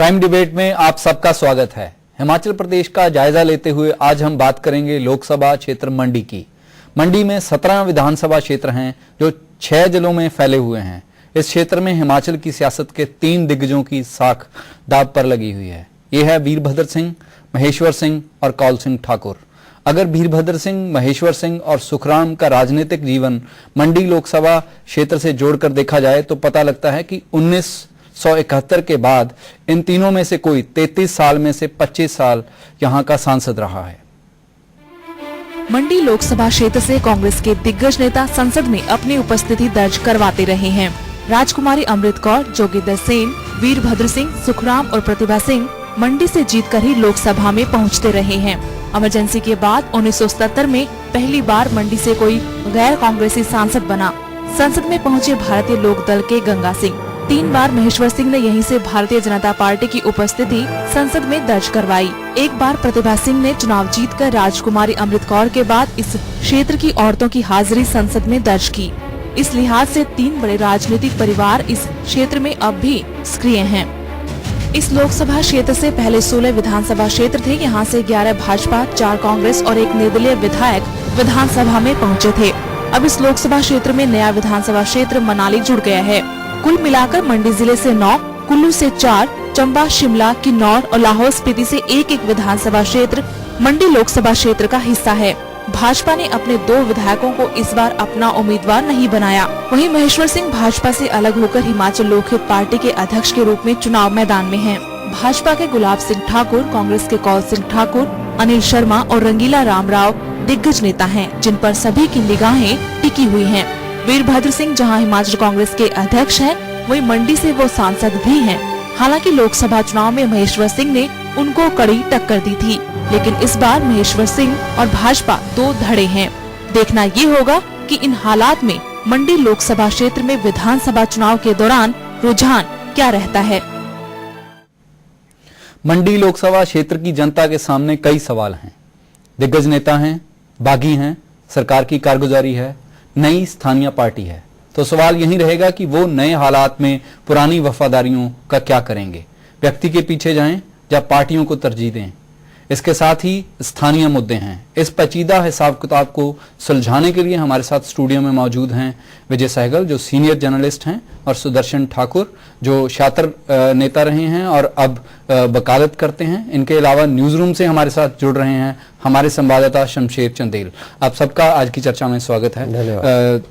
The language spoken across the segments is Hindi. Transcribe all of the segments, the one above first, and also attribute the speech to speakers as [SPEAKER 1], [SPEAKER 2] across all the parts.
[SPEAKER 1] प्राइम डिबेट में आप सबका स्वागत है। हिमाचल प्रदेश का जायजा लेते हुए आज हम बात करेंगे लोकसभा क्षेत्र मंडी की। मंडी में 17 विधानसभा क्षेत्र हैं जो 6 जिलों में फैले हुए हैं। इस क्षेत्र में हिमाचल की सियासत के 3 दिग्गजों की साख दांव पर लगी हुई है। ये है वीरभद्र सिंह, महेश्वर सिंह और कौल सिंह ठाकुर। अगर वीरभद्र सिंह, महेश्वर सिंह और सुखराम का राजनीतिक जीवन मंडी लोकसभा क्षेत्र से जोड़कर देखा जाए तो पता लगता है कि 1971 के बाद इन तीनों में से कोई 33 साल में से 25 साल यहां का सांसद रहा है।
[SPEAKER 2] मंडी लोकसभा क्षेत्र से कांग्रेस के दिग्गज नेता संसद में अपनी उपस्थिति दर्ज करवाते रहे हैं। राजकुमारी अमृत कौर, जोगिंदर सेन, वीरभद्र सिंह, सुखराम और प्रतिभा सिंह मंडी से जीतकर ही लोकसभा में पहुंचते रहे हैं। इमरजेंसी के बाद 1970 में पहली बार मंडी से कोई गैर कांग्रेसी सांसद बना। संसद में पहुंचे भारतीय लोक दल के गंगा सिंह। 3 बार महेश्वर सिंह ने यहीं से भारतीय जनता पार्टी की उपस्थिति संसद में दर्ज करवाई। एक बार प्रतिभा सिंह ने चुनाव जीतकर राजकुमारी अमृत कौर के बाद इस क्षेत्र की औरतों की हाजिरी संसद में दर्ज की। इस लिहाज से 3 बड़े राजनीतिक परिवार इस क्षेत्र में अब भी सक्रिय हैं। इस लोकसभा क्षेत्र से पहले 16 विधानसभा क्षेत्र थे। यहाँ से 11 भाजपा, 4 कांग्रेस और 1 निर्दलीय विधायक विधानसभा में पहुँचे थे। अब इस लोकसभा क्षेत्र में नया विधानसभा क्षेत्र मनाली जुड़ गया है। कुल मिलाकर मंडी जिले से 9, कुल्लू से 4, चंबा, शिमला, किन्नौर और लाहौल स्पीति से एक विधानसभा क्षेत्र मंडी लोकसभा क्षेत्र का हिस्सा है। भाजपा ने अपने 2 विधायकों को इस बार अपना उम्मीदवार नहीं बनाया। वहीं महेश्वर सिंह भाजपा से अलग होकर हिमाचल लोकहित पार्टी के अध्यक्ष के रूप में चुनाव मैदान में हैं। भाजपा के गुलाब सिंह ठाकुर, कांग्रेस के कौल सिंह ठाकुर, अनिल शर्मा और रंगीला रामराव दिग्गज नेता हैं, जिन पर सभी की निगाहें टिकी हुई हैं। वीरभद्र सिंह जहां हिमाचल कांग्रेस के अध्यक्ष हैं, वहीं मंडी से वो सांसद भी हैं। हालांकि लोकसभा चुनाव में महेश्वर सिंह ने उनको कड़ी टक्कर दी थी, लेकिन इस बार महेश्वर सिंह और भाजपा 2 धड़े हैं। देखना ये होगा कि इन हालात में मंडी लोकसभा क्षेत्र में विधानसभा चुनाव के दौरान रुझान क्या रहता है।
[SPEAKER 1] मंडी लोकसभा क्षेत्र की जनता के सामने कई सवाल हैं। दिग्गज नेता हैं, बागी हैं, सरकार की कारगुजारी है, नई स्थानीय पार्टी है। तो सवाल यही रहेगा कि वो नए हालात में पुरानी वफादारियों का क्या करेंगे। व्यक्ति के पीछे जाएं या पार्टियों को तरजीह दें। इसके साथ ही स्थानीय मुद्दे हैं। इस पेचीदा हिसाब किताब को सुलझाने के लिए हमारे साथ स्टूडियो में मौजूद हैं विजय सहगल, जो सीनियर जर्नलिस्ट हैं, और सुदर्शन ठाकुर, जो शातिर नेता रहे हैं और अब वकालत करते हैं। इनके अलावा न्यूज रूम से हमारे साथ जुड़ रहे हैं हमारे संवाददाता शमशेर चंदेल। आप सबका आज की चर्चा में स्वागत है।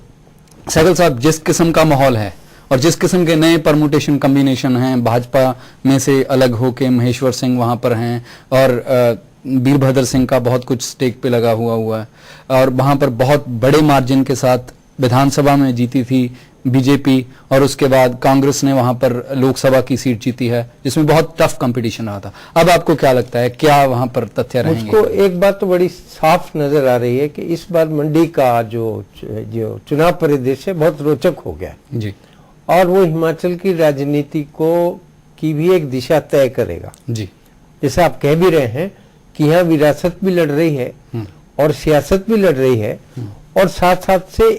[SPEAKER 1] सहगल साहब, जिस किस्म का माहौल है और जिस किस्म के नए परमुटेशन कम्बिनेशन हैं, भाजपा में से अलग होके महेश्वर सिंह वहां पर हैं और वीरभद्र सिंह का बहुत कुछ स्टेक पे लगा हुआ है और वहां पर बहुत बड़े मार्जिन के साथ विधानसभा में जीती थी बीजेपी, और उसके बाद कांग्रेस ने वहां पर लोकसभा की सीट जीती है, जिसमें बहुत टफ कंपटीशन रहा था। अब आपको क्या लगता है, क्या वहां पर तथ्य रहेंगे?
[SPEAKER 3] मुझको एक बात तो बड़ी साफ नजर आ रही है कि इस बार मंडी का जो चुनाव परिदृश्य बहुत रोचक हो गया
[SPEAKER 1] जी,
[SPEAKER 3] और वो हिमाचल की राजनीति की भी एक दिशा तय करेगा जी। जैसे आप कह भी रहे हैं कि यहाँ विरासत भी लड़ रही है और सियासत भी लड़ रही है और साथ साथ से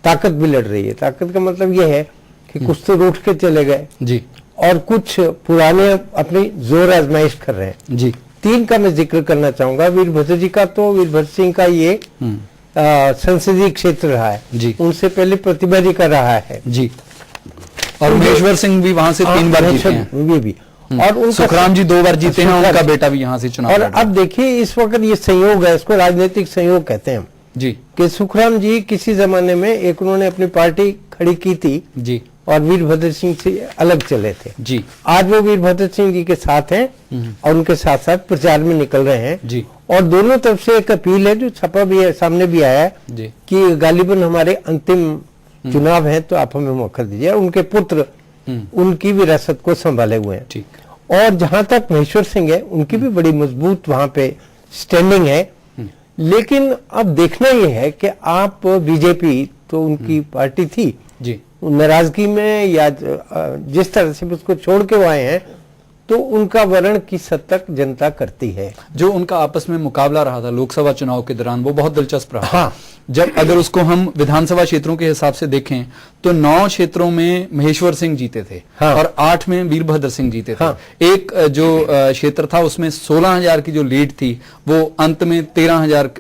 [SPEAKER 3] ताकत भी लड़ रही है। ताकत का मतलब यह है कि कुछ तो रूठ के चले गए जी और कुछ पुराने अपनी जोर आजमाइश कर रहे हैं जी। 3 का मैं जिक्र करना चाहूंगा। वीरभद्र जी का, तो वीरभद्र सिंह का ये संसदीय क्षेत्र रहा है जी। उनसे पहले प्रतिभा जी का रहा है जी,
[SPEAKER 1] और महेश्वर सिंह भी वहां से 3 बार जीते हैं।
[SPEAKER 3] ये भी और
[SPEAKER 1] सुखराम जी 2 बार जीते हैं, उनका बेटा भी यहाँ से चुनाव।
[SPEAKER 3] और अब देखिए इस वक्त ये संयोग है, इसको राजनीतिक संयोग कहते हैं
[SPEAKER 1] जी,
[SPEAKER 3] कि सुखराम जी किसी जमाने में एक उन्होंने अपनी पार्टी खड़ी की थी जी और वीरभद्र सिंह से अलग चले थे जी। आज वो वीरभद्र सिंह जी के साथ हैं और उनके साथ साथ प्रचार में निकल रहे हैं जी। और दोनों तरफ से एक अपील है जो छपा भी है, सामने भी आया है जी, कि गालिबन हमारे अंतिम चुनाव है तो आप हमें मौका दीजिए। उनके पुत्र उनकी विरासत को संभाले हुए हैं ठीक। और जहां तक महेश्वर सिंह है, उनकी भी बड़ी मजबूत वहां पे स्टैंडिंग है। लेकिन अब देखना यह है कि आप बीजेपी तो उनकी पार्टी थी जी, नाराजगी में या जिस तरह से उसको छोड़ के वो आए हैं, तो उनका वर्ण किस हद तक जनता करती है।
[SPEAKER 1] जो उनका आपस में मुकाबला रहा था लोकसभा चुनाव के दौरान वो बहुत दिलचस्प रहा।
[SPEAKER 3] हाँ।
[SPEAKER 1] जब अगर उसको हम विधानसभा क्षेत्रों के हिसाब से देखें तो 9 क्षेत्रों में महेश्वर सिंह जीते थे।
[SPEAKER 3] हाँ।
[SPEAKER 1] और 8 में वीरभद्र सिंह जीते थे।
[SPEAKER 3] हाँ।
[SPEAKER 1] एक जो क्षेत्र था उसमें 16,000 की जो लीड थी वो अंत में 13,000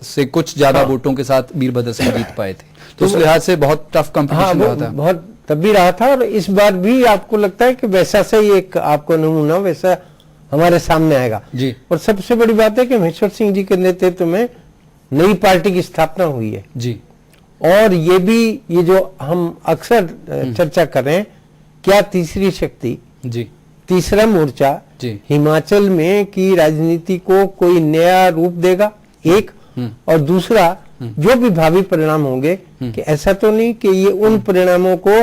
[SPEAKER 1] से कुछ ज्यादा वोटों के साथ वीरभद्र सिंह जीत पाए थे। तो उस लिहाज से बहुत टफ कंपटीशन रहा था।
[SPEAKER 3] बहुत तब भी रहा था और इस बार भी आपको लगता है कि वैसा से ही एक आपको नमूना वैसा हमारे सामने आएगा
[SPEAKER 1] जी।
[SPEAKER 3] और सबसे बड़ी बात है कि महेश्वर सिंह जी के नेतृत्व में नई पार्टी की स्थापना हुई है
[SPEAKER 1] जी।
[SPEAKER 3] और ये जो हम अक्सर चर्चा कर रहे हैं, क्या तीसरी शक्ति
[SPEAKER 1] जी,
[SPEAKER 3] तीसरा मोर्चा
[SPEAKER 1] जी।
[SPEAKER 3] हिमाचल में की राजनीति को कोई नया रूप देगा, एक, और दूसरा जो भी भावी परिणाम होंगे कि ऐसा तो नहीं कि ये उन परिणामों को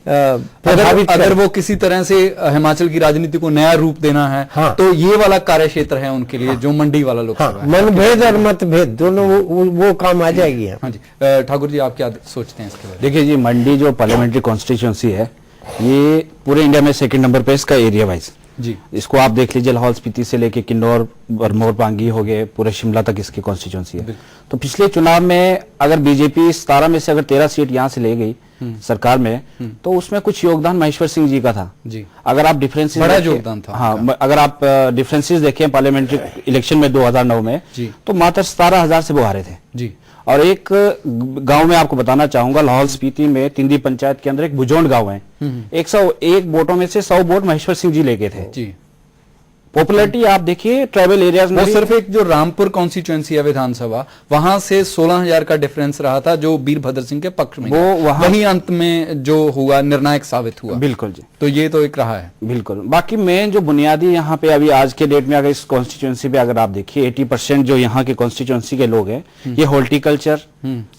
[SPEAKER 1] अगर वो किसी तरह से हिमाचल की राजनीति को नया रूप देना है।
[SPEAKER 3] हाँ।
[SPEAKER 1] तो ये वाला कार्य क्षेत्र है उनके लिए। हाँ। जो मंडी वाला लोकसभा
[SPEAKER 3] हाँ, मनभेद और मतभेद दोनों वो काम आ जाएगी।
[SPEAKER 1] हाँ जी। ठाकुर जी आप क्या सोचते हैं इसके बारे में?
[SPEAKER 4] देखिए जी, मंडी जो पार्लियामेंट्री कॉन्स्टिट्यूंसी है ये पूरे इंडिया में सेकंड नंबर पे इसका एरिया वाइज
[SPEAKER 1] जी।
[SPEAKER 4] इसको आप देख लीजिए, लाहौल स्पीति से लेके किन्नौर, भरमौर, पांगी हो गए, पूरे शिमला तक इसकी कॉन्स्टिट्यूंसी है। तो पिछले चुनाव में अगर बीजेपी 17 में से अगर 13 सीट यहाँ से ले गई सरकार में, तो उसमें कुछ योगदान महेश्वर सिंह जी का था जी। अगर आप डिफरेंसेस
[SPEAKER 1] बड़ा योगदान था।
[SPEAKER 4] हाँ, अगर आप डिफरेंसेस देखें पार्लियामेंट्री इलेक्शन में 2009 में तो मात्र 17,000 से वो हारे थे जी। और एक गांव में आपको बताना चाहूंगा, लाहौल स्पीति में तिंदी पंचायत के अंदर एक बुजोंड गांव है, 101 वोटों में से 100 वोट महेश्वर सिंह जी लेके थे जी। पॉपुलैरिटी आप देखिए ट्राइबल एरियाज में,
[SPEAKER 1] वो सिर्फ एक जो रामपुर कॉन्स्टिट्यूएंसी है विधानसभा, वहां से 16,000 का डिफरेंस रहा था जो वीरभद्र सिंह के पक्ष में, वो वही अंत में जो हुआ निर्णायक साबित हुआ।
[SPEAKER 4] बिल्कुल जी।
[SPEAKER 1] तो ये तो एक रहा है।
[SPEAKER 4] बिल्कुल। बाकी मेन जो बुनियादी यहाँ पे अभी आज के डेट में अगर इस कॉन्स्टिट्यूएंसी पे अगर आप देखिए 80% जो यहाँ के कॉन्स्टिट्यूएंसी के लोग हैं ये हॉर्टिकल्चर,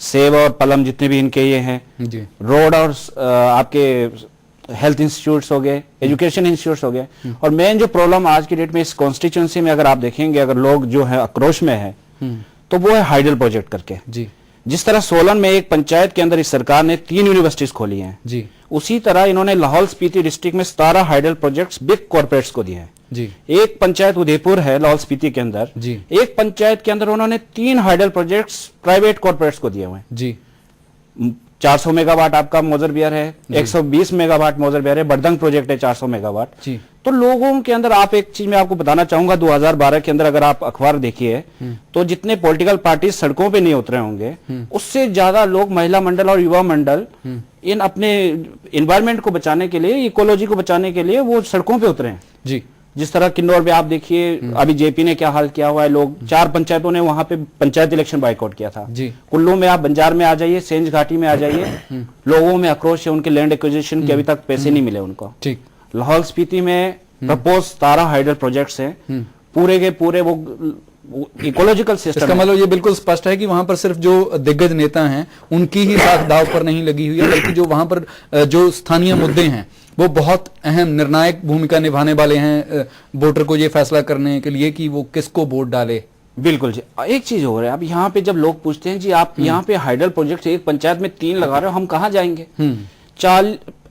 [SPEAKER 4] सेब और पलम जितने भी इनके ये हैं, रोड और आपके हेल्थ इंस्टीट्यूट्स हो गए, एजुकेशन इंस्टीट्यूट्स हो गए। और मेन जो प्रॉब्लम आज की डेट में इस कॉन्स्टिट्यूएंसी में अगर आप देखेंगे, अगर लोग जो है आक्रोश में है तो वो है हाइडल प्रोजेक्ट करके जी। जिस तरह सोलन में एक पंचायत के अंदर इस सरकार ने 3 यूनिवर्सिटीज खोली हैं जी, उसी तरह इन्होंने लाहौल स्पीति डिस्ट्रिक्ट में 17 हाइडल प्रोजेक्ट्स बिग कॉर्पोरेट्स को दिए हैं जी। एक पंचायत उदयपुर है लाहौल स्पीति के अंदर जी, एक पंचायत के अंदर उन्होंने 3 हाइडल प्रोजेक्ट्स प्राइवेट कॉर्पोरेट्स को दिए हुए हैं जी। 400 मेगावाट आपका मोजर बियर है, 120 मेगावाट मोजर बियर है, बड़दंग प्रोजेक्ट है 400 मेगावाट जी। तो लोगों के अंदर आप एक चीज मैं आपको बताना चाहूंगा, 2012 के अंदर अगर आप अखबार देखिए तो जितने पॉलिटिकल पार्टी सड़कों पे नहीं उतरे होंगे उससे ज्यादा लोग महिला मंडल और युवा मंडल इन अपने एनवायरमेंट को बचाने के लिए, इकोलॉजी को बचाने के लिए वो सड़कों पे उतरे हैं जी। जिस तरह किन्नौर में आप देखिए अभी जेपी ने क्या हाल किया हुआ है, लोग 4 पंचायतों ने वहां पे पंचायत इलेक्शन बाइकआउट किया था जी। कुल्लू में आप बंजार में आ जाइए, सेंज घाटी में आ जाइए, लोगों में आक्रोश है, उनके लैंड एक्विजिशन के अभी तक पैसे नहीं मिले उनको ठीक। लाहौल स्पीति में प्रपोज 17 हाइडल प्रोजेक्ट्स हैं, पूरे के पूरे वो इकोलॉजिकल सिस्टम।
[SPEAKER 1] इसका मतलब ये बिल्कुल स्पष्ट है कि वहां पर सिर्फ जो दिग्गज नेता हैं उनकी ही साख दाव पर नहीं लगी हुई है, बल्कि जो वहां पर जो स्थानीय मुद्दे हैं वो बहुत अहम निर्णायक भूमिका निभाने वाले हैं वोटर को ये फैसला करने के लिए कि वो किसको वोट डाले।
[SPEAKER 4] बिल्कुल जी। एक चीज हो रहा है, अब यहाँ पे जब लोग पूछते हैं जी आप यहाँ पे हाइडल प्रोजेक्ट एक पंचायत में 3 लगा रहे हो, हम कहाँ जाएंगे?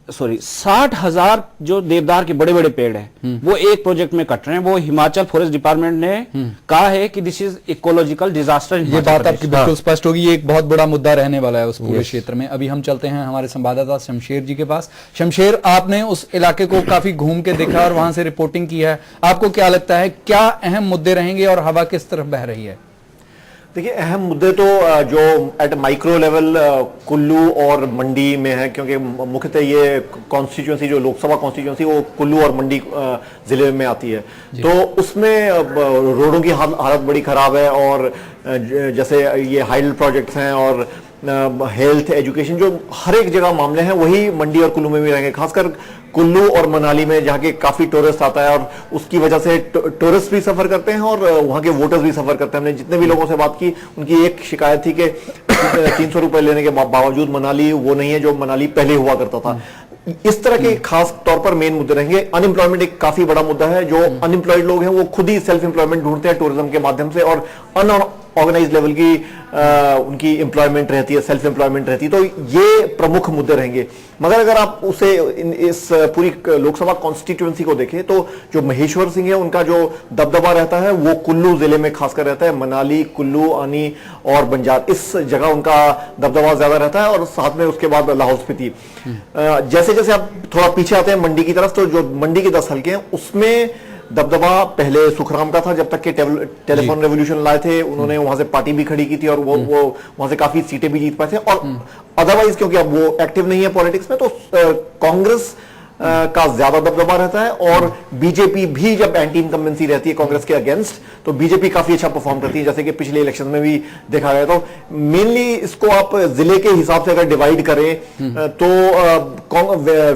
[SPEAKER 4] 60,000 जो देवदार के बड़े बड़े पेड़ हैं वो एक प्रोजेक्ट में कट रहे हैं। वो हिमाचल फॉरेस्ट डिपार्टमेंट ने कहा है कि दिस इज इकोलॉजिकल डिजास्टर।
[SPEAKER 1] ये बात आपकी बिल्कुल स्पष्ट होगी, ये एक बहुत बड़ा मुद्दा रहने वाला है उस पूरे क्षेत्र में। अभी हम चलते हैं हमारे संवाददाता शमशेर जी के पास। शमशेर, आपने उस इलाके को काफी घूम के देखा और वहां से रिपोर्टिंग की है, आपको क्या लगता है क्या अहम मुद्दे रहेंगे और हवा किस तरफ बह रही है?
[SPEAKER 5] देखिए, अहम मुद्दे तो जो एट माइक्रो लेवल कुल्लू और मंडी में है, क्योंकि मुख्यतः ये कॉन्स्टिट्यूंसी जो लोकसभा कॉन्स्टिट्यूंसी वो कुल्लू और मंडी जिले में आती है। तो उसमें रोडों की हालत बड़ी खराब है और जैसे ये हाइडल प्रोजेक्ट्स हैं और हेल्थ, एजुकेशन, जो हर एक जगह मामले हैं वही मंडी और कुल्लू में भी रहेंगे। खासकर कुल्लू और मनाली में जहाँ के काफी टूरिस्ट आता है और उसकी वजह से टूरिस्ट भी सफर करते हैं और वहाँ के वोटर्स भी सफर करते हैं। हमने जितने भी लोगों से बात की उनकी एक शिकायत थी कि 300 रुपए लेने के बावजूद मनाली वो नहीं है जो मनाली पहले हुआ करता था। इस तरह के खास तौर पर मेन मुद्दे रहेंगे। अनएम्प्लॉयमेंट एक काफी बड़ा मुद्दा है। जो अनएम्प्लॉयड लोग हैं वो खुद ही सेल्फ एम्प्लॉयमेंट ढूंढते हैं टूरिज्म के माध्यम से और ऑर्गेनाइज लेवल की उनकी एम्प्लॉयमेंट रहती है, सेल्फ एम्प्लॉयमेंट रहती है, तो ये प्रमुख मुद्दे रहेंगे। मगर अगर आप उसे इस पूरी लोकसभा कॉन्स्टिट्यूएंसी को देखें तो जो महेश्वर सिंह है उनका जो दबदबा रहता है वो कुल्लू जिले में खासकर रहता है। मनाली, कुल्लू, आनी और बंजार, इस जगह उनका दबदबा ज्यादा रहता है, और साथ में उसके बाद लाहौल स्पीति। जैसे जैसे आप थोड़ा पीछे आते हैं मंडी की तरफ, तो जो मंडी के 10 हल्के हैं उसमें दबदबा पहले सुखराम का था, जब तक कि टेलीफोन रेवोल्यूशन लाए थे, उन्होंने वहां से पार्टी भी खड़ी की थी और वो वहां से काफी सीटें भी जीत पाए थे। और अदरवाइज क्योंकि अब वो एक्टिव नहीं है पॉलिटिक्स में, तो कांग्रेस का ज्यादा दबदबा रहता है। और बीजेपी भी जब एंटी इनकम्बेंसी रहती है कांग्रेस के अगेंस्ट, तो बीजेपी काफी अच्छा परफॉर्म करती है, जैसे कि पिछले इलेक्शन में भी देखा गया। तो मेनली इसको आप जिले के हिसाब से अगर डिवाइड करें तो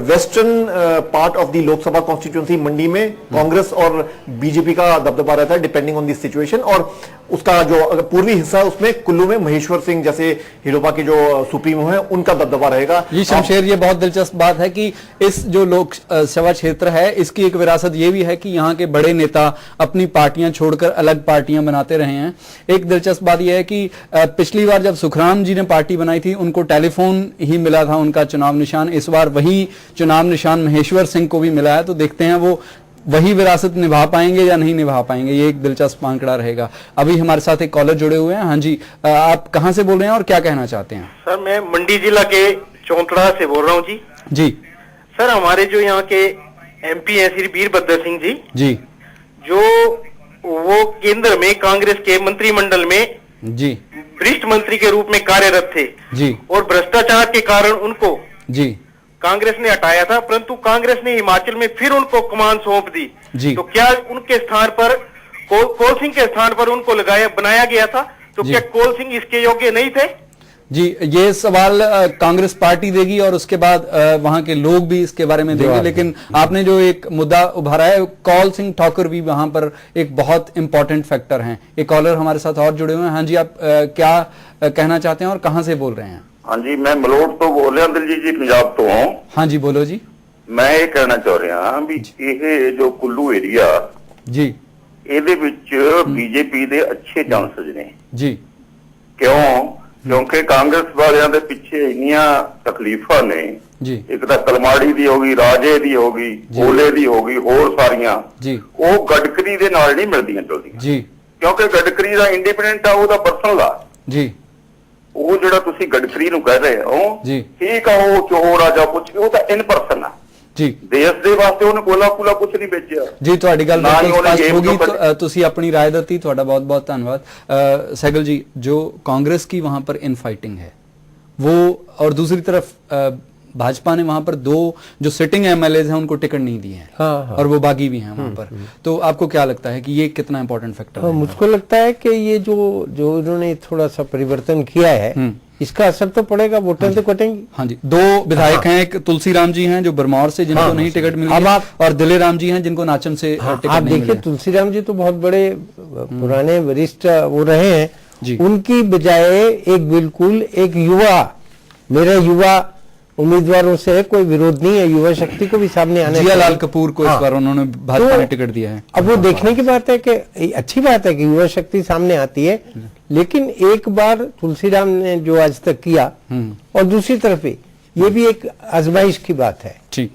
[SPEAKER 5] western part of the Lok Sabha constituency Mandi में कांग्रेस और बीजेपी का दबदबा रहता है डिपेंडिंग ऑन द सिचुएशन। और उसका जो पूर्वी हिस्सा है उसमें कुल्लू में महेश्वर सिंह जैसे हिरोपा के जो सुप्रीमो है उनका दबदबा रहेगा।
[SPEAKER 1] जी शमशेर, ये बहुत दिलचस्प बात है कि इस जो लोकसभा क्षेत्र है इसकी एक विरासत ये भी है कि यहाँ के बड़े नेता अपनी पार्टियां छोड़कर अलग पार्टियां बनाते रहे हैं। एक दिलचस्प बात यह है कि पिछली बार जब सुखराम जी ने पार्टी बनाई थी उनको टेलीफोन ही मिला था उनका चुनाव निशान, इस बार वही चुनाव निशान महेश्वर सिंह को भी मिला है। तो देखते हैं वो वही विरासत निभा पाएंगे या नहीं निभा पाएंगे, ये एक दिलचस्प आंकड़ा रहेगा। अभी हमारे साथ एक कॉलर जुड़े हुए हैं। हाँ जी, आप कहां से बोल रहे हैं और क्या कहना चाहते हैं?
[SPEAKER 6] सर मैं मंडी जिला के चौंतड़ा से बोल रहा हूँ जी।
[SPEAKER 1] जी
[SPEAKER 6] सर, हमारे जो यहाँ के एमपी हैं श्री वीरभद्र सिंह जी, जो वो केंद्र में कांग्रेस के मंत्रिमंडल में
[SPEAKER 1] जी
[SPEAKER 6] वरिष्ठ मंत्री के रूप में कार्यरत थे
[SPEAKER 1] जी, और
[SPEAKER 6] भ्रष्टाचार के कारण उनको
[SPEAKER 1] जी
[SPEAKER 6] कांग्रेस ने हटाया था, परंतु कांग्रेस ने हिमाचल में फिर उनको कमान सौंप दी
[SPEAKER 1] जी।
[SPEAKER 6] तो क्या उनके स्थान पर कोल सिंह के स्थान पर उनको बनाया गया था, तो क्या कोल सिंह इसके योग्य नहीं थे?
[SPEAKER 1] जी, ये सवाल कांग्रेस पार्टी देगी और उसके बाद वहां के लोग भी इसके बारे में देंगे। लेकिन आपने जो एक मुद्दा उभारा है, कौल सिंह ठाकुर भी वहां पर एक बहुत इंपॉर्टेंट फैक्टर हैं। एक कॉलर हमारे साथ और जुड़े हुए हैं। हाँ जी, आप क्या कहना चाहते हैं और कहां से बोल रहे हैं?
[SPEAKER 7] हाँ जी, मैं मलोट तो बोल रहा दिलजीत जी, पंजाब तो हूँ।
[SPEAKER 1] हाँ जी, बोलो जी।
[SPEAKER 7] मैं ये कहना चाह रहा भी ये जो कुल्लू एरिया
[SPEAKER 1] जी,
[SPEAKER 7] ਇਹਦੇ ਵਿੱਚ बीजेपी ਦੇ अच्छे चांसेस ने
[SPEAKER 1] जी।
[SPEAKER 7] क्योंकि कांग्रेस वालियां ਦੇ ਪਿੱਛੇ ਇੰਨੀਆਂ ਤਕਲੀਫਾਂ ਨੇ
[SPEAKER 1] जी,
[SPEAKER 7] ਇੱਕ ਤਾਂ ਕਲਮਾੜੀ ਦੀ ਹੋਗੀ, ਰਾਜੇ ਦੀ ਹੋਗੀ, ਕੋਲੇ ਦੀ ਹੋਗੀ, ਹੋਰ ਸਾਰੀਆਂ
[SPEAKER 1] ਜੀ,
[SPEAKER 7] ਉਹ ਗਡਕਰੀ ਦੇ ਨਾਲ ਨਹੀਂ ਮਿਲਦੀਆਂ ਜੁਲਦੀਆਂ
[SPEAKER 1] ਜੀ,
[SPEAKER 7] ਕਿਉਂਕਿ ਗਡਕਰੀ ਦਾ ਇੰਡੀਪੈਂਡੈਂਟ ਆ, ਉਹਦਾ ਪਰਸਨਲ ਆ
[SPEAKER 1] ਜੀ।
[SPEAKER 7] ਉਹ ਜਿਹੜਾ ਤੁਸੀਂ ਗਡਕਰੀ ਨੂੰ ਕਹਿ ਰਹੇ ਹੋ
[SPEAKER 1] ਜੀ,
[SPEAKER 7] ਠੀਕ ਆ, ਉਹ ਚੋਰ ਆ ਜਾਂ ਕੁਛ ਉਹ ਤਾਂ ਇਨ ਪਰਸਨ ਆ
[SPEAKER 1] ਜੀ।
[SPEAKER 7] ਦੇਸ਼ ਦੇ ਵਾਸਤੇ ਉਹਨੇ ਕੋਲਾ ਕੁਲਾ ਕੁਛ ਨਹੀਂ ਵੇਚਿਆ
[SPEAKER 1] ਜੀ, ਤੁਹਾਡੀ ਗੱਲ
[SPEAKER 7] ਨਾ ਹੀ
[SPEAKER 1] ਬਿਲਕੁਲ
[SPEAKER 7] ਉਹਨੇ
[SPEAKER 1] ਸਪਸ਼ਟ
[SPEAKER 7] game
[SPEAKER 1] होगी।
[SPEAKER 7] ਤੋਂ
[SPEAKER 1] तो ਤੁਸੀਂ अपनी राय ਦਿੱਤੀ, ਤੁਹਾਡਾ बहुत बहुत धन्यवाद। सैगल जी, जो कांग्रेस की वहां पर इन फाइटिंग है वो, और दूसरी तरफ भाजपा ने वहां पर दो जो सिटिंग एमएलए हैं उनको टिकट नहीं दिए हैं।
[SPEAKER 3] हाँ।
[SPEAKER 1] और वो बागी भी हैं वहां पर। तो आपको क्या लगता है कि ये कितना इंपॉर्टेंट फैक्टर है?
[SPEAKER 3] मुझको लगता है कि ये जो इन्होंने थोड़ा सा परिवर्तन किया है इसका असर तो पड़ेगा, वोटर तो कटेंगे।
[SPEAKER 1] हाँ जी, दो विधायक हैं, एक तुलसीराम जी हैं जो बरमौर से जिनको नहीं टिकट मिली है, और दिलेराम जी हैं जिनको नाचन से टिकट
[SPEAKER 3] आप
[SPEAKER 1] नहीं मिला
[SPEAKER 3] देखिए,
[SPEAKER 1] है।
[SPEAKER 3] तुलसीराम जी तो बहुत बड़े पुराने वरिष्ठ वो रहे हैं
[SPEAKER 1] जी।
[SPEAKER 3] उनकी बजाय एक बिल्कुल एक युवा, मेरा युवा उम्मीदवारों से कोई विरोध नहीं है, युवा शक्ति को भी सामने आने
[SPEAKER 1] जियालाल कपूर को इस बार उन्होंने भाजपा ने टिकट दिया है।
[SPEAKER 3] अब वो देखने की बात है कि अच्छी बात है कि युवा शक्ति सामने आती है, लेकिन एक बार तुलसीराम ने जो आज तक किया और दूसरी तरफ ये भी एक आजमाइश की बात है।
[SPEAKER 1] ठीक।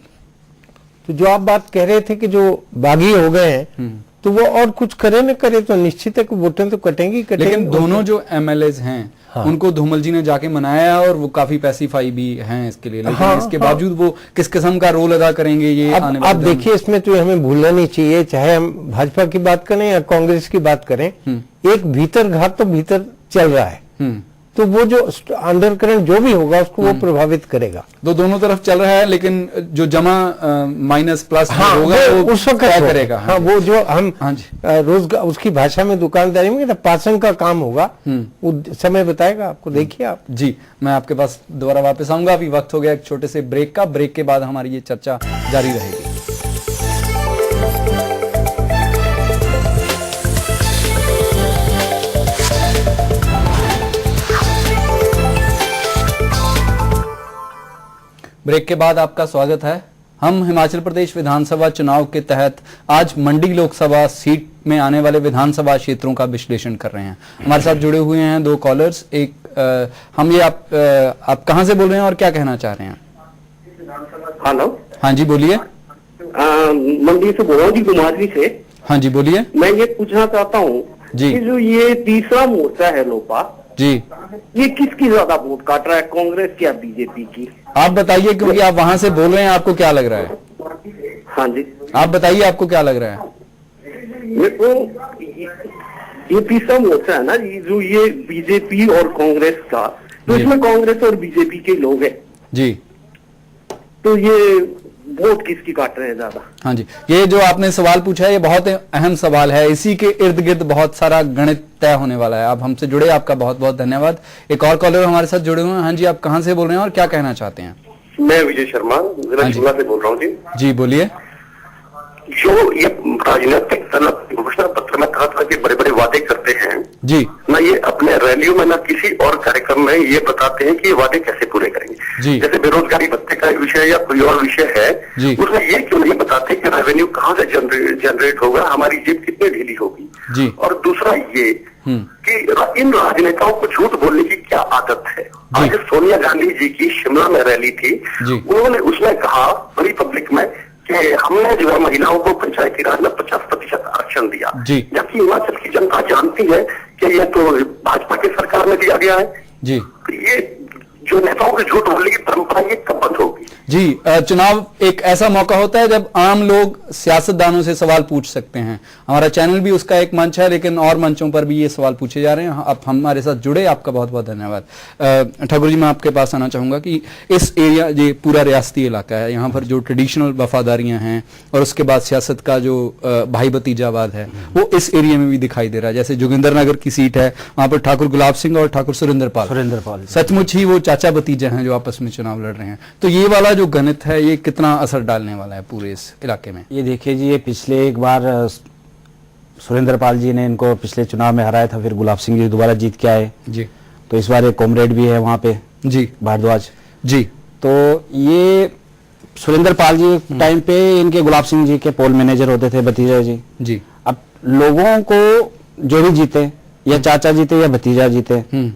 [SPEAKER 3] तो जो आप बात कह रहे थे कि जो बागी हो गए हैं तो वो और कुछ करे न करे तो निश्चित है कि वोटर तो कटेंगे ही कटेंगे।
[SPEAKER 1] लेकिन दोनों जो एमएलएज हैं उनको धूमल जी ने जाके मनाया और वो काफी पैसिफाई भी हैं इसके लिए, लेकिन इसके बावजूद वो किस किस्म का रोल अदा करेंगे ये आने वाले
[SPEAKER 3] आप देखिए, इसमें तो हमें भूलना नहीं चाहिए, चाहे हम भाजपा की बात करें या कांग्रेस की बात करें, एक भीतर घात तो भीतर चल रहा है। तो वो जो अंडर करंट जो भी होगा उसको वो प्रभावित करेगा।
[SPEAKER 1] दोनों तरफ चल रहा है, लेकिन जो जमा माइनस प्लस होगा वो
[SPEAKER 3] उस वक्त
[SPEAKER 1] क्या करेगा?
[SPEAKER 3] हाँ, वो जो हम
[SPEAKER 1] हाँ जी,
[SPEAKER 3] रोजगार उसकी भाषा में दुकानदारी में पासन का काम होगा, वो समय बताएगा आपको। देखिए आप
[SPEAKER 1] जी, मैं आपके पास दोबारा वापस आऊंगा। अभी वक्त हो गया एक छोटे से ब्रेक का। ब्रेक के बाद हमारी ये चर्चा जारी रहेगी। ब्रेक के बाद आपका स्वागत है। हम हिमाचल प्रदेश विधानसभा चुनाव के तहत आज मंडी लोकसभा सीट में आने वाले विधानसभा क्षेत्रों का विश्लेषण कर रहे हैं। हमारे साथ जुड़े हुए हैं दो कॉलर्स। आप कहां से बोल रहे हैं और क्या कहना चाह रहे हैं?
[SPEAKER 8] हेलो।
[SPEAKER 1] हाँ जी बोलिए।
[SPEAKER 8] मंडी से बोल रहा हूँ जी, कुमारी से।
[SPEAKER 1] हाँ जी बोलिए।
[SPEAKER 8] मैं ये पूछना चाहता हूँ
[SPEAKER 1] जी
[SPEAKER 8] कि जो ये तीसरा मोर्चा है लोपा
[SPEAKER 1] जी,
[SPEAKER 8] ये किसकी ज्यादा वोट काट रहा है, कांग्रेस की या बीजेपी की?
[SPEAKER 1] आप बताइए, क्योंकि आप वहां से बोल रहे हैं, आपको क्या लग रहा है?
[SPEAKER 8] हाँ जी,
[SPEAKER 1] आप बताइए आपको क्या लग रहा है?
[SPEAKER 8] मेरे को ये तीसरा मोर्चा है ना जी, जो ये बीजेपी और कांग्रेस का, तो इसमें कांग्रेस और बीजेपी के लोग हैं
[SPEAKER 1] जी,
[SPEAKER 8] तो ये वोट किसकी काट रहे हैं ज्यादा?
[SPEAKER 1] हाँ जी, ये जो आपने सवाल पूछा है ये बहुत अहम सवाल है। इसी के इर्द गिर्द बहुत सारा गणित तय होने वाला है। आप हमसे जुड़े, आपका बहुत बहुत धन्यवाद। एक और कॉलर हमारे साथ जुड़े हुए हैं। हाँ जी, आप कहाँ से बोल रहे हैं और क्या कहना चाहते हैं?
[SPEAKER 7] मैं विजय शर्मा जिला शिमला से बोल रहा हूँ जी।
[SPEAKER 1] जी बोलिए।
[SPEAKER 7] जो ये राजनीतिक दल घोषणा पत्र में तरह तरह के बड़े बड़े वादे करते हैं
[SPEAKER 1] जी,
[SPEAKER 7] ना, ये अपने रैलियों में ना किसी और कार्यक्रम में ये बताते हैं कि ये वादे कैसे पूरे करेंगे
[SPEAKER 1] जी।
[SPEAKER 7] जैसे बेरोजगारी भत्ते का विषय या कोई और विषय है
[SPEAKER 1] जी।
[SPEAKER 7] उसमें ये क्यों नहीं बताते कि रेवेन्यू कहाँ से जनरेट होगा, हमारी जेब कितनी ढीली होगी
[SPEAKER 1] जी।
[SPEAKER 7] और दूसरा ये कि इन राजनेताओं को झूठ बोलने की क्या आदत है। आज सोनिया गांधी जी की शिमला में रैली थी, उन्होंने उसमें कहा बड़ी पब्लिक में कि हमने जो है महिलाओं को पंचायती राज में 50% आरक्षण दिया, जबकि हिमाचल की जनता जानती है कि यह तो भाजपा की सरकार में दिया गया है जी। तो ये जो नेताओं के झूठ बोलने की परंपरा ये कब बंद होगी? जी,
[SPEAKER 1] चुनाव एक ऐसा मौका होता है जब आम लोग सियासतदानों से सवाल पूछ सकते हैं। हमारा चैनल भी उसका एक मंच है, लेकिन और मंचों पर भी ये सवाल पूछे जा रहे हैं। आप हमारे साथ जुड़े, आपका बहुत बहुत धन्यवाद। ठाकुर जी, मैं आपके पास आना चाहूंगा कि इस एरिया, ये पूरा रियासती इलाका है, यहाँ पर जो ट्रेडिशनल वफादारियां हैं और उसके बाद सियासत का जो भाई भतीजावाद है वो इस एरिया में भी दिखाई दे रहा है। जैसे जोगिंद्रनगर की सीट है, वहां पर ठाकुर गुलाब सिंह और ठाकुर सुरेंद्र पाल सचमुच ही वो चाचा भतीजे हैं जो आपस में चुनाव लड़ रहे हैं। तो ये वाला जो गणित है ये कितना असर डालने वाला है पूरे इस इलाके में?
[SPEAKER 4] ये देखिए जी, ये पिछले एक बार सुरेंद्र पाल जी ने इनको पिछले चुनाव में हराया था, फिर गुलाब सिंह जी दोबारा जीत के आए जी। तो इस बार एक कॉमरेड भी है वहां पे जी, भारद्वाज जी। तो ये सुरेंद्र पाल जी टाइम पे इनके गुलाब सिंह जी के पोल मैनेजर होते थे, भतीजा जी। अब लोगों को जो भी जीते, या चाचा जीते या भतीजा जीते,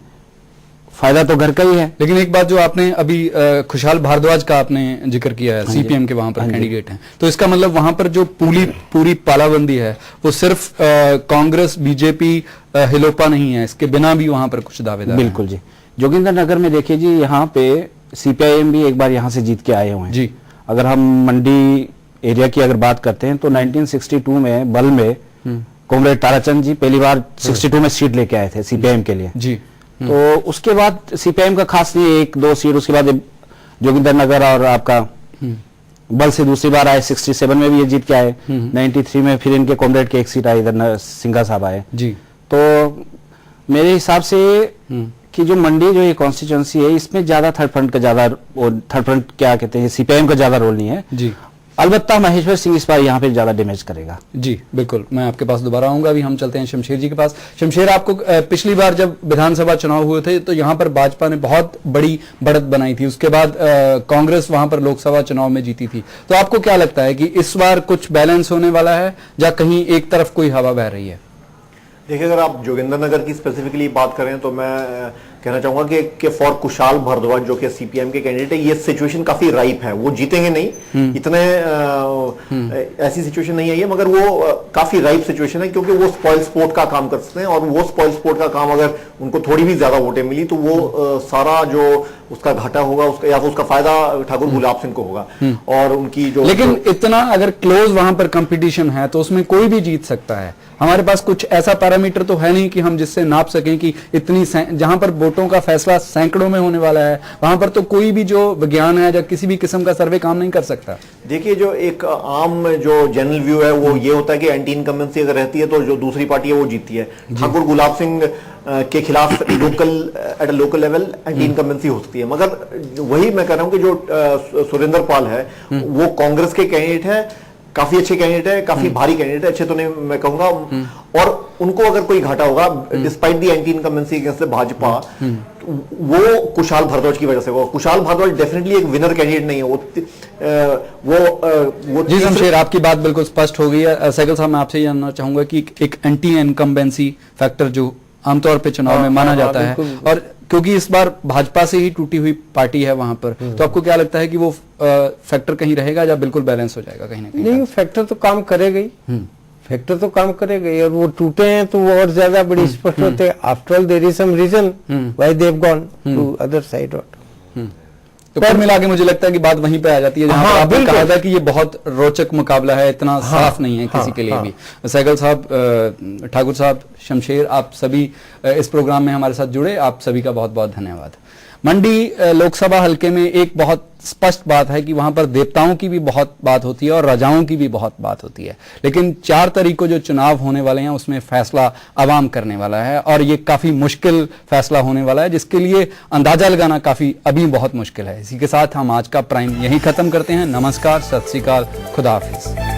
[SPEAKER 4] फायदा तो घर का ही है।
[SPEAKER 1] लेकिन एक बात जो आपने अभी खुशहाल भारद्वाज का आपने जिक्र किया है, सीपीएम के वहां पर कैंडिडेट हैं, तो इसका मतलब वहां पर जो पूरी तालाबंदी है वो सिर्फ कांग्रेस, बीजेपी, हिलोपा नहीं है, इसके बिना भी वहां पर कुछ दावेदार।
[SPEAKER 4] बिल्कुल जी। जोगिंद्रनगर में देखिए जी, यहाँ पे सीपीआईएम भी एक बार यहाँ से जीत के आए हुए हैं जी। अगर हम मंडी एरिया की अगर बात करते हैं तो 1962 में बल में कॉमरेड ताराचंद जी पहली बार 62 में सीट लेके आए थे सीपीआईएम के लिए जी। तो उसके बाद सीपीआईएम का खास नहीं, एक दो सीट, उसके बाद जोगिंद्रनगर और आपका बल से दूसरी बार आए, 67 में भी ये जीत के आए, 93 में फिर इनके कॉमरेड की एक सीट आई, इधर सिंघा साहब आए जी। तो मेरे हिसाब से कि जो मंडी जो ये कॉन्स्टिट्यूएंसी है, इसमें ज्यादा थर्ड फ्रंट का ज्यादा, थर्ड फ्रंट क्या कहते हैं, सीपीआईएम का ज्यादा रोल नहीं है जी। अलबत्ता महेश्वर सिंह इस बार यहाँ पे ज्यादा डैमेज करेगा
[SPEAKER 1] जी। बिल्कुल, मैं आपके पास दोबारा आऊंगा। अभी हम चलते हैं शमशेर जी के पास। शमशेर, आपको पिछली बार जब विधानसभा चुनाव हुए थे तो यहाँ पर भाजपा ने बहुत बड़ी बढ़त बनाई थी, उसके बाद कांग्रेस वहां पर लोकसभा चुनाव में जीती थी। तो आपको क्या लगता है कि इस बार कुछ बैलेंस होने वाला है या कहीं एक तरफ कोई हवा बह रही है?
[SPEAKER 5] देखिए, अगर आप जोगिंद्रनगर की स्पेसिफिकली बात करें तो मैं कहना चाहूंगा कि फॉर कुशाल भारद्वाज जो कि सीपीएम के कैंडिडेट है, ये सिचुएशन काफी राइप है। वो जीतेंगे नहीं, इतने ऐसी सिचुएशन नहीं आई है, मगर वो काफी राइप सिचुएशन है, क्योंकि वो स्पॉइल स्पोर्ट का काम कर सकते हैं। और वो स्पॉइल स्पोर्ट का काम अगर उनको थोड़ी भी ज्यादा वोटें मिली तो वो सारा जो उसका घाटा होगा उसका या उसका फायदा ठाकुर गुलाब सिंह को होगा। और उनकी जो, लेकिन
[SPEAKER 1] इतना अगर क्लोज वहां पर कंपटीशन है तो उसमें कोई भी जीत सकता है। हमारे पास कुछ ऐसा पैरामीटर तो है नहीं कि हम जिससे नाप सकें कि इतनी, जहां पर वोटों का फैसला सैकड़ों में होने वाला है, वहां पर तो कोई भी जो विज्ञान है या किसी भी किस्म का सर्वे काम नहीं कर सकता।
[SPEAKER 5] देखिए, जो एक आम जो जनरल व्यू है वो ये होता है कि एंटी इनकम्बेंसी अगर रहती है तो जो दूसरी पार्टी है वो जीतती है। ठाकुर गुलाब सिंह के खिलाफ at local level anti incumbency हो सकती है, मगर वही मैं कह रहा हूं कि जो सुरेंद्र पाल है वो कांग्रेस के कैंडिडेट है, काफी अच्छे कैंडिडेट है, काफी भारी कैंडिडेट है, अच्छे तो नहीं मैं कहूंगा। और उनको अगर कोई घाटा होगा डिस्पाइट दी एंटी इनकम्बेंसी अगेंस्ट भाजपा, वो कुशाल भारद्वाज की वजह से। वो कुशाल भारद्वाज डेफिनेटली एक विनर कैंडिडेट नहीं है। वो
[SPEAKER 1] जी शमशेर, आपकी बात बिल्कुल स्पष्ट हो गई है। सहगल साहब, मैं आपसे जानना चाहूंगा कि एक एंटी इनकम्बेंसी फैक्टर जो आमतौर पे चुनाव में माना जाता है, और क्योंकि इस बार भाजपा से ही टूटी हुई पार्टी है वहां पर, तो आपको क्या लगता है कि वो फैक्टर कहीं रहेगा या बिल्कुल बैलेंस हो जाएगा कहीं ना कहीं?
[SPEAKER 3] नहीं, फैक्टर तो काम करेगा ही, फैक्टर तो काम करेगा ही, और वो टूटे हैं तो वो और ज्यादा बड़ी स्पष्ट होते हैं। After all there is some reason why they have gone to other side.
[SPEAKER 1] तो कुल मिला के मुझे लगता है कि बात वहीं पे आ जाती है जहां पर आपने कहा था कि ये बहुत रोचक मुकाबला है, इतना साफ नहीं है किसी के लिए भी। सहगल साहब, ठाकुर साहब, शमशेर, आप सभी इस प्रोग्राम में हमारे साथ जुड़े, आप सभी का बहुत बहुत धन्यवाद। मंडी लोकसभा हलके में एक बहुत स्पष्ट बात है कि वहां पर देवताओं की भी बहुत बात होती है और राजाओं की भी बहुत बात होती है, लेकिन 4 तारीख को जो चुनाव होने वाले हैं उसमें फैसला आवाम करने वाला है, और ये काफी मुश्किल फैसला होने वाला है जिसके लिए अंदाजा लगाना काफी अभी बहुत मुश्किल है। इसी के साथ हम आज का प्राइम यहीं खत्म करते हैं। नमस्कार, सत श्री अकाल, खुदा हाफिज।